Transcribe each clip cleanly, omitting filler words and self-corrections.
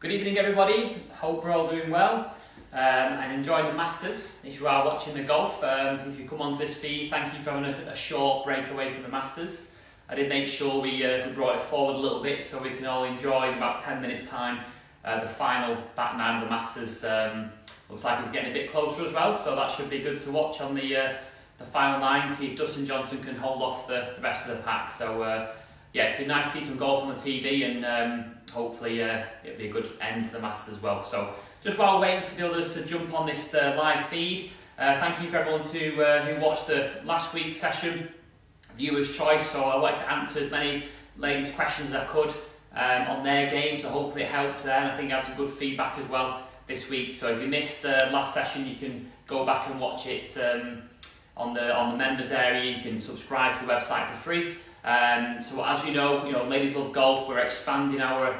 Good evening everybody, hope we're all doing well and enjoying the Masters. If you are watching the golf, if you come onto this feed, thank you for having a short break away from the Masters. I did make sure we brought it forward a little bit so we can all enjoy in about 10 minutes time the final back nine of the Masters. Looks like it's getting a bit closer as well, so that should be good to watch on the final nine, see if Dustin Johnson can hold off the rest of the pack. So yeah, it's been nice to see some golf on the TV and hopefully it'll be a good end to the Masters as well. So just while we're waiting for the others to jump on this live feed, thank you for everyone who watched the last week's session, viewer's choice. So I wanted to answer as many ladies' questions as I could on their game, so hopefully it helped and I think I had some good feedback as well this week. So if you missed the last session, you can go back and watch it on the members area. You can subscribe to the website for free. So as you know, Ladies Love Golf, we're expanding our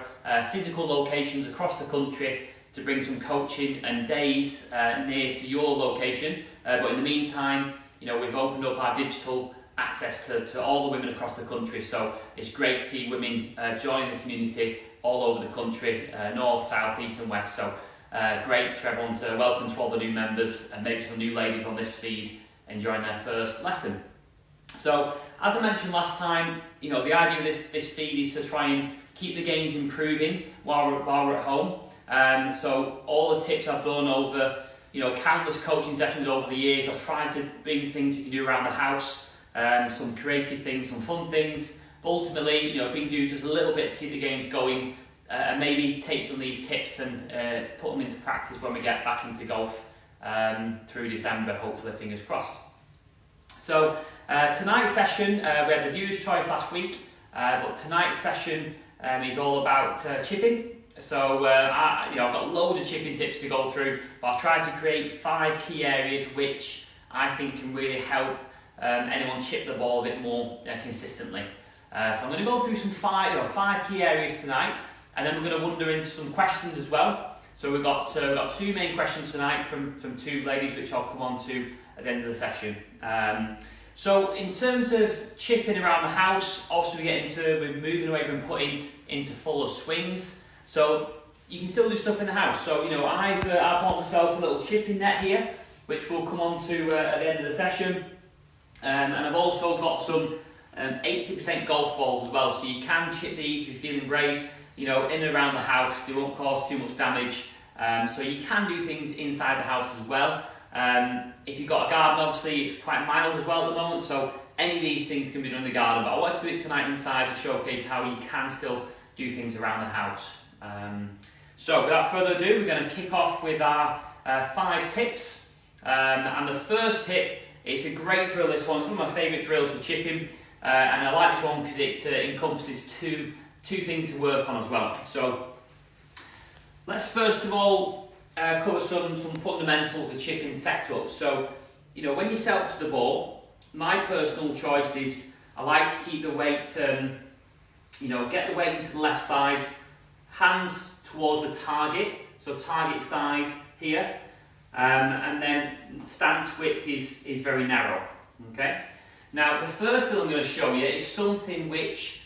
physical locations across the country to bring some coaching and days near to your location. But in the meantime, we've opened up our digital access to all the women across the country. So it's great to see women join the community all over the country, north, south, east and west. So great for everyone to welcome to all the new members and maybe some new ladies on this feed enjoying their first lesson. So, as I mentioned last time, the idea of this feed is to try and keep the games improving while we're at home. So all the tips I've done over, countless coaching sessions over the years, I've tried to bring things you can do around the house, some creative things, some fun things. But ultimately, if we can do just a little bit to keep the games going, and maybe take some of these tips and put them into practice when we get back into golf through December, hopefully, fingers crossed. So tonight's session, we had the viewer's choice last week, but tonight's session is all about chipping. So I've got loads of chipping tips to go through, but I've tried to create 5 key areas which I think can really help anyone chip the ball a bit more consistently. So I'm going to go through some five key areas tonight, and then we're going to wander into some questions as well. So we've got 2 main questions tonight from 2 ladies, which I'll come on to at the end of the session. So in terms of chipping around the house, obviously we're moving away from putting into fuller swings. So you can still do stuff in the house. So I've bought myself a little chipping net here, which we'll come on to at the end of the session. And I've also got some 80% golf balls as well. So you can chip these if you're feeling brave, in and around the house. They won't cause too much damage. So you can do things inside the house as well. If you've got a garden, obviously it's quite mild as well at the moment, so any of these things can be done in the garden, but I want to do it tonight inside to showcase how you can still do things around the house. So without further ado, we're going to kick off with our 5 tips, and the first tip, it's a great drill, this one. It's one of my favourite drills for chipping, and I like this one because it encompasses two things to work on as well. So let's first of all cover some fundamentals of chipping setup. So, when you set up to the ball, my personal choice is I like to keep the weight, get the weight into the left side, hands towards the target, so target side here, and then stance width is very narrow. Okay. Now, the first thing I'm going to show you is something which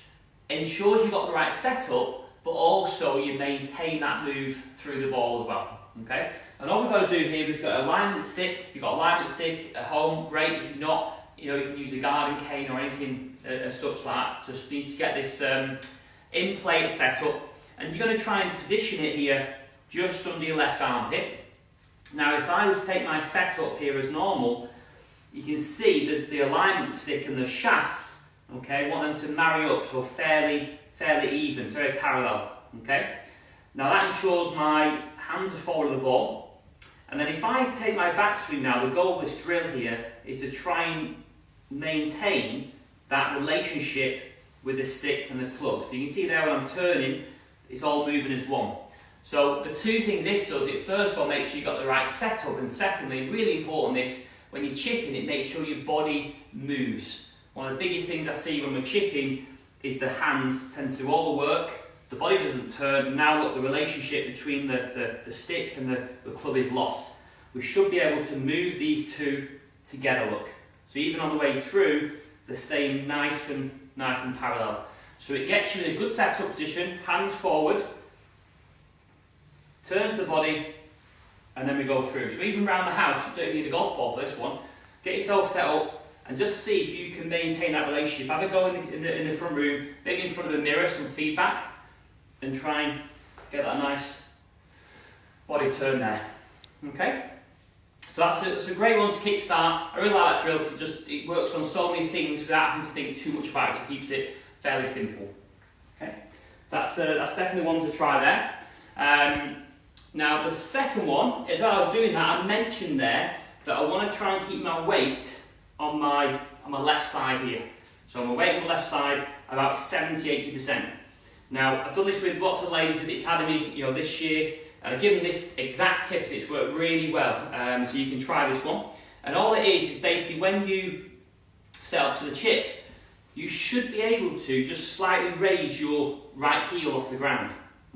ensures you've got the right setup, but also you maintain that move through the ball as well. Okay, and all we've got to do here is we've got an alignment stick. If you've got an alignment stick at home, great. If you've not, you can use a garden cane or anything as such like that. Just need to get this in plate set up, and you're going to try and position it here just under your left armpit. Now, if I was to take my setup here as normal, you can see that the alignment stick and the shaft, okay, want them to marry up, so fairly even, it's very parallel. Okay. Now that ensures my hands are forward of the ball, and then if I take my backswing now, the goal of this drill here is to try and maintain that relationship with the stick and the club. So you can see there when I'm turning, it's all moving as one. So the 2 things this does, it first of all makes sure you've got the right setup, and secondly, really important, this when you're chipping, it makes sure your body moves. One of the biggest things I see when we're chipping is the hands tend to do all the work. The body doesn't turn. Now look, the relationship between the stick and the club is lost. We should be able to move these 2 together, look. So even on the way through, they're staying nice and parallel. So it gets you in a good setup position, hands forward, turns the body, and then we go through. So even around the house, you don't need a golf ball for this one. Get yourself set up and just see if you can maintain that relationship. Have a go in the front room, maybe in front of the mirror, some feedback, and try and get that nice body turn there. Okay? So that's a great one to kickstart. I really like that drill because it works on so many things without having to think too much about it, so it keeps it fairly simple. Okay? So that's definitely one to try there. Now the second one, as I was doing that, I mentioned there that I want to try and keep my weight on my left side here. So my weight on the left side about 70-80%. Now I've done this with lots of ladies at the academy, this year, and I've given this exact tip. It's worked really well, so you can try this one. And all it is basically when you set up to the chip, you should be able to just slightly raise your right heel off the ground.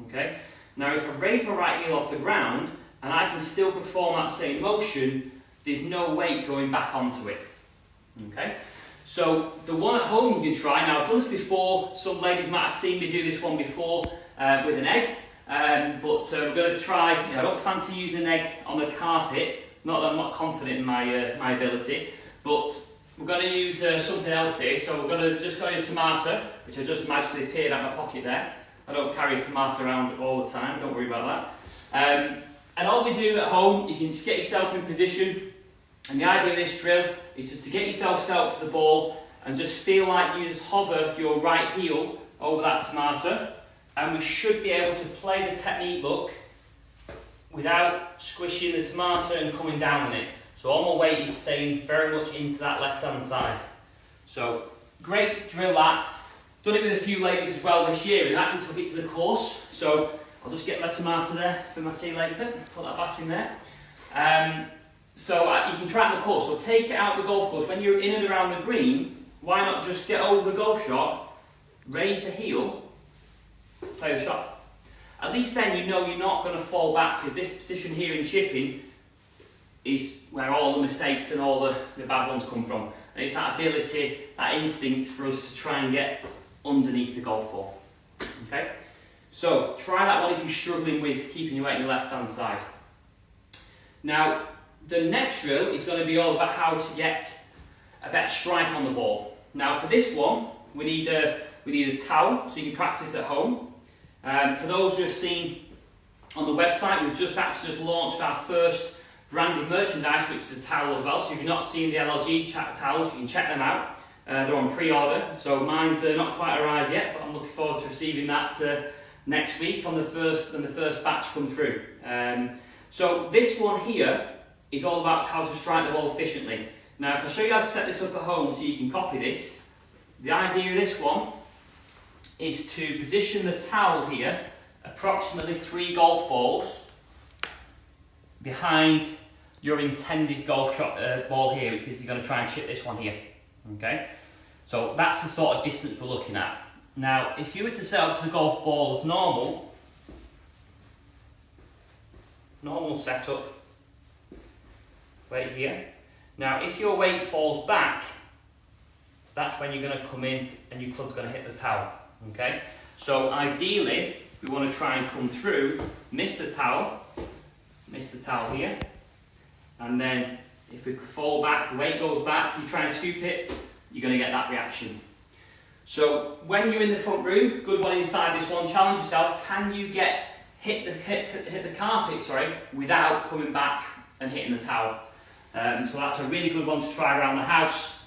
Okay. Now if I raise my right heel off the ground and I can still perform that same motion, there's no weight going back onto it. Okay, so the one at home you can try. Now I've done this before, some ladies might have seen me do this one before with an egg, but we're going to try, I don't fancy using an egg on the carpet, not that I'm not confident in my ability, but we're going to use something else here. So we're going to just go into tomato, which I just magically appeared out of my pocket there. I don't carry a tomato around all the time, don't worry about that. And all we do at home, you can just get yourself in position. And the idea of this drill is just to get yourself set up to the ball and just feel like you just hover your right heel over that tomato, and we should be able to play the technique look without squishing the tomato and coming down on it. So all my weight is staying very much into that left hand side. So great drill that. Done it with a few ladies as well this year and actually took it to the course. So I'll just get my tomato there for my tea later, put that back in there. So you can try it on the course, so take it out the golf course. When you're in and around the green, why not just get over the golf shot, raise the heel, play the shot. At least then you know you're not going to fall back, because this position here in chipping is where all the mistakes and all the bad ones come from. And it's that ability, that instinct for us to try and get underneath the golf ball. Okay? So try that one if you're struggling with keeping your weight on your left hand side. Now, the next drill is going to be all about how to get a better strike on the ball. Now for this one, we need a towel, so you can practice at home. For those who have seen on the website, we've just launched our first branded merchandise, which is a towel as well. So if you've not seen the LLG Chapter towels, you can check them out. They're on pre-order, so mine's not quite arrived yet, but I'm looking forward to receiving that next week when the first batch come through. So this one here is all about how to strike the ball efficiently. Now if I show you how to set this up at home so you can copy this, the idea of this one is to position the towel here approximately 3 golf balls behind your intended golf shot ball here, because you're going to try and chip this one here. Okay, so that's the sort of distance we're looking at. Now if you were to set up to the golf ball as normal setup, weight here. Now if your weight falls back, that's when you're going to come in and your club's going to hit the towel. Okay, so ideally we want to try and come through, miss the towel here, and then if we fall back, the weight goes back, you try and scoop it, you're going to get that reaction. So when you're in the front room, good one inside this one, challenge yourself, can you hit the carpet without coming back and hitting the towel? So that's a really good one to try around the house.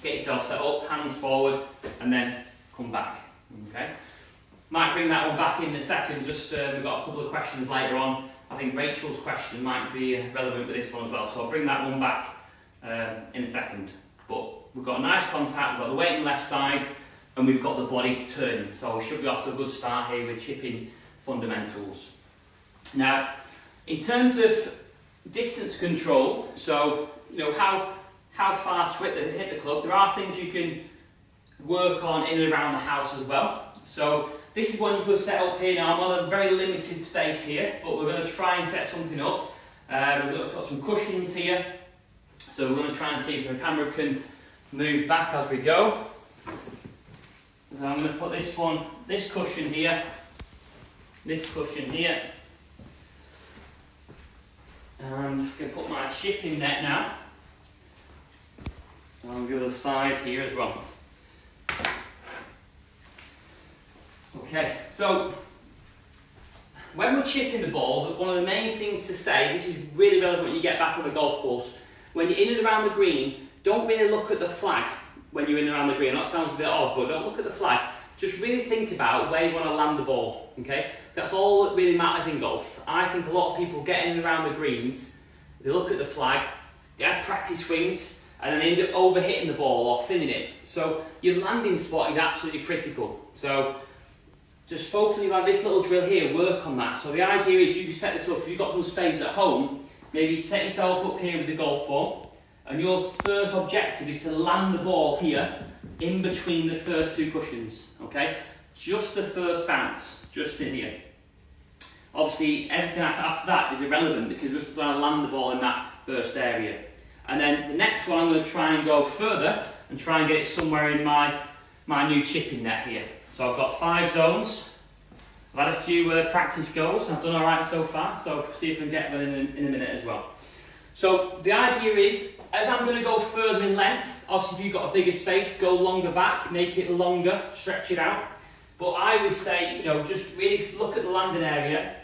Get yourself set up, hands forward, and then come back. Okay. Might bring that one back in a second. Just we've got a couple of questions later on. I think Rachel's question might be relevant with this one as well. So I'll bring that one back in a second. But we've got a nice contact. We've got the weight on the left side, and we've got the body turning. So we should be off to a good start here with chipping fundamentals. Now, in terms of distance control, so how far to hit the club, there are things you can work on in and around the house as well. So this is one you could set up here. Now I'm on a very limited space here, but we're going to try and set something up. We've got some cushions here, so we're going to try and see if the camera can move back as we go. So I'm going to put this cushion here, And I'm going to put my chipping net now on the other side here as well. Okay, so when we're chipping the ball, one of the main things to say, this is really relevant when you get back on the golf course, when you're in and around the green, don't really look at the flag when you're in and around the green. That sounds a bit odd, but don't look at the flag. Just really think about where you want to land the ball, okay? That's all that really matters in golf. I think a lot of people get in and around the greens, they look at the flag, they have practice swings, and then they end up over-hitting the ball or thinning it. So your landing spot is absolutely critical. So just focusing on this little drill here, work on that. So the idea is you set this up, if you've got some space at home, maybe set yourself up here with the golf ball, and your first objective is to land the ball here, in between the first two cushions, okay? Just the first bounce, just in here. Obviously, everything after that is irrelevant because we're just going to land the ball in that first area. And then the next one, I'm going to try and go further and try and get it somewhere in my new chipping net here. So I've got 5 zones. I've had a few practice goes, and I've done all right so far, so see if I can get them in a minute as well. So the idea is, as I'm going to go further in length, obviously if you've got a bigger space, go longer back, make it longer, stretch it out. But I would say, just really look at the landing area,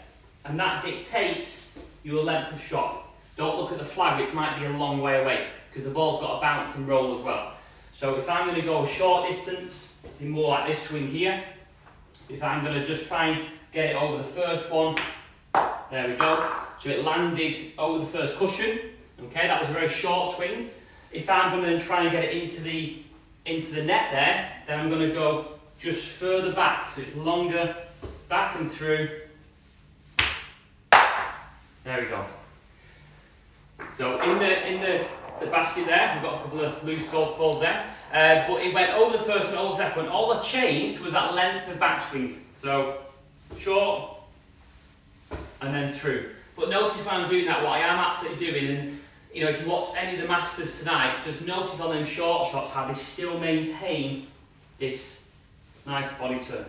and that dictates your length of shot. Don't look at the flag, which might be a long way away, because the ball's got to bounce and roll as well. So if I'm going to go a short distance, be more like this swing here. If I'm going to just try and get it over the first one, there we go. So it landed over the first cushion. Okay, that was a very short swing. If I'm going to then try and get it into the net there, then I'm going to go just further back. So it's longer, back and through. There we go. So in the basket there, we've got a couple of loose golf balls there. But it went over the first and over the second one. All that changed was that length of backswing. So short and then through. But notice when I'm doing that, what I am absolutely doing, and if you watch any of the Masters tonight, just notice on them short shots how they still maintain this nice body turn.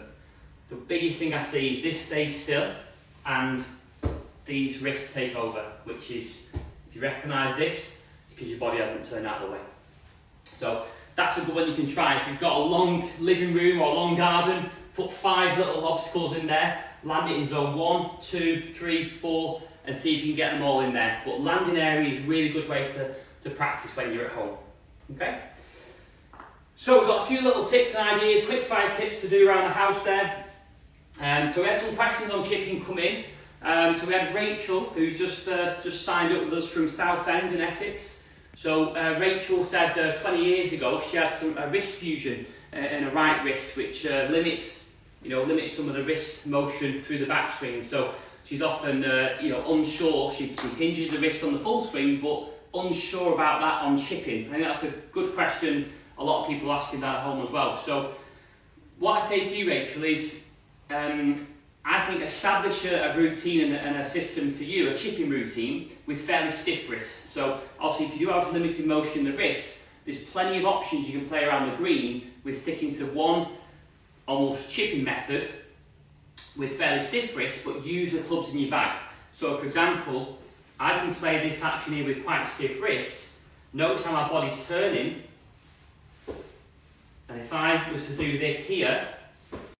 The biggest thing I see is this stays still and these wrists take over, which is, if you recognise this, because your body hasn't turned out the way. So that's a good one you can try. If you've got a long living room or a long garden, put 5 little obstacles in there, land it in zone 1, 2, 3, 4, and see if you can get them all in there. But landing area is a really good way to practice when you're at home. Okay? So we've got a few little tips and ideas, quick fire tips to do around the house there. So we had some questions on chipping come in. So we had Rachel, who just signed up with us from Southend in Essex. So Rachel said 20 years ago she had a wrist fusion in a right wrist, which limits some of the wrist motion through the backswing. So she's often unsure. She hinges the wrist on the full swing, but unsure about that on chipping. I think that's a good question. A lot of people are asking that at home as well. So what I say to you, Rachel, is I think establish a routine and a system for you, a chipping routine with fairly stiff wrists. So obviously if you do have limited motion in the wrist, there's plenty of options you can play around the green with sticking to one almost chipping method with fairly stiff wrists, but use the clubs in your bag. So for example, I can play this action here with quite stiff wrists. Notice how my body's turning. And if I was to do this here,